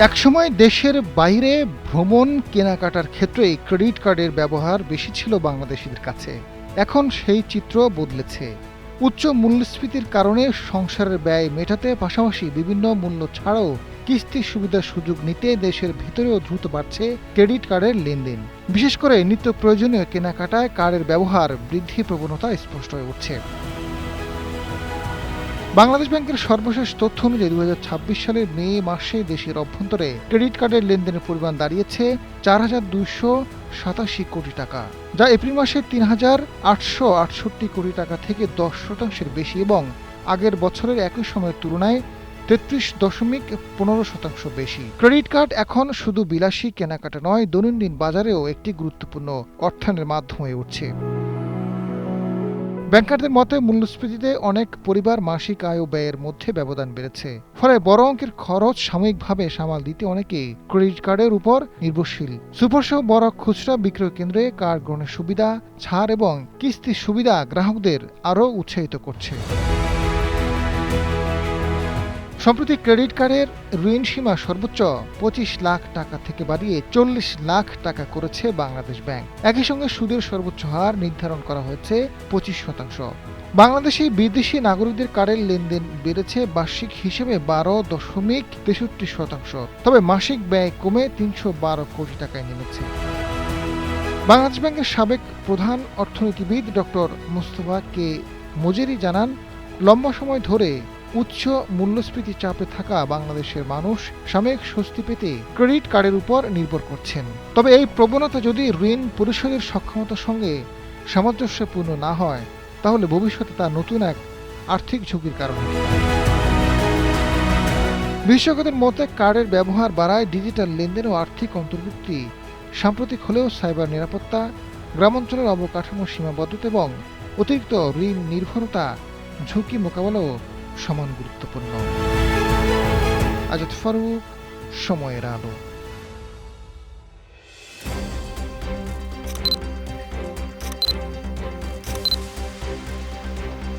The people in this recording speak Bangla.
একসময় দেশের বাইরে ভ্রমণ কেনাকাটার ক্ষেত্রে ক্রেডিট কার্ডের ব্যবহার বেশি ছিল বাংলাদেশিদের কাছে। এখন সেই চিত্র বদলেছে। উচ্চ মূল্যস্ফীতির কারণে সংসারের ব্যয় মেটাতে পাশাপাশি বিভিন্ন মূল্য ছাড়াও কিস্তি সুবিধার সুযোগ নিতে দেশের ভেতরেও দ্রুত বাড়ছে ক্রেডিট কার্ডের লেনদেন। বিশেষ করে নিত্য প্রয়োজনীয় কেনাকাটায় কার্ডের ব্যবহার বৃদ্ধির প্রবণতা স্পষ্ট হয়ে উঠছে। বাংলাদেশ ব্যাংকের সর্বশেষ তথ্য অনুযায়ী ২০২৬ সালের মে মাসে দেশের অভ্যন্তরে ক্রেডিট কার্ডের লেনদেনের পরিমাণ দাঁড়িয়েছে ৪,২৮৭ কোটি টাকা, যা এপ্রিল মাসে ৩,৮৬৮ কোটি টাকা থেকে ১০% বেশি এবং আগের বছরের একই সময়ের তুলনায় ৩৩.১৫% বেশি। ক্রেডিট কার্ড এখন শুধু বিলাসী কেনাকাটা নয়, দৈনন্দিন বাজারেও একটি গুরুত্বপূর্ণ অর্থায়নের মাধ্যম হয়ে উঠছে। ব্যাংকারদের মতে মূল্যস্ফীতিতে অনেক পরিবার মাসিক আয় ও ব্যয়ের মধ্যে ব্যবধান বেড়েছে। ফলে বড় অঙ্কের খরচ সাময়িকভাবে সামাল দিতে অনেকেই ক্রেডিট কার্ডের উপর নির্ভরশীল। সুপারসহ বড় খুচরা বিক্রয় কেন্দ্রে কার্ড গ্রহণের সুবিধা, ছাড় এবং কিস্তির সুবিধা গ্রাহকদের আরও উৎসাহিত করছে। সম্প্রতি ক্রেডিট কার্ডের ঋণ সীমা সর্বোচ্চ ২৫ লাখ টাকা থেকে বাড়িয়ে ৪০ লাখ টাকা করেছে বাংলাদেশ ব্যাংক। একই সঙ্গে সুদের সর্বোচ্চ হার নির্ধারণ করা হয়েছে ২৫%। বাংলাদেশি বিদেশি নাগরিকদের কার্ডের লেনদেন বেড়েছে বার্ষিক হিসেবে ১২.৬৩%, তবে মাসিক ব্যয় কমে ৩১২ কোটি টাকায় নেমেছে। বাংলাদেশ ব্যাংকের সাবেক প্রধান অর্থনীতিবিদ ডক্টর মোস্তফা কে মজেরি জানান, লম্বা সময় ধরে উচ্চ মূল্যস্ফীতি চাপে থাকা বাংলাদেশের মানুষ সাময়িক স্বস্তি পেতে ক্রেডিট কার্ডের উপর নির্ভর করছেন। তবে এই প্রবণতা যদি ঋণ পরিশোধের সক্ষমতার সঙ্গে সামঞ্জস্যপূর্ণ না হয়, তাহলে ভবিষ্যতে তা নতুন এক আর্থিক ঝুঁকির কারণ হতে পারে। বিশেষজ্ঞদের মতে কার্ডের ব্যবহার বাড়ায় ডিজিটাল লেনদেন ও আর্থিক অন্তর্ভুক্তি সাম্প্রতিক হলেও সাইবার নিরাপত্তা, গ্রামাঞ্চলের অবকাঠামো সীমাবদ্ধতা এবং অতিরিক্ত ঋণ নির্ভরতা ঝুঁকি মোকাবেলাও সমান গুরুত্বপূর্ণ। আজাদ ফারুক, সময়ের আলো।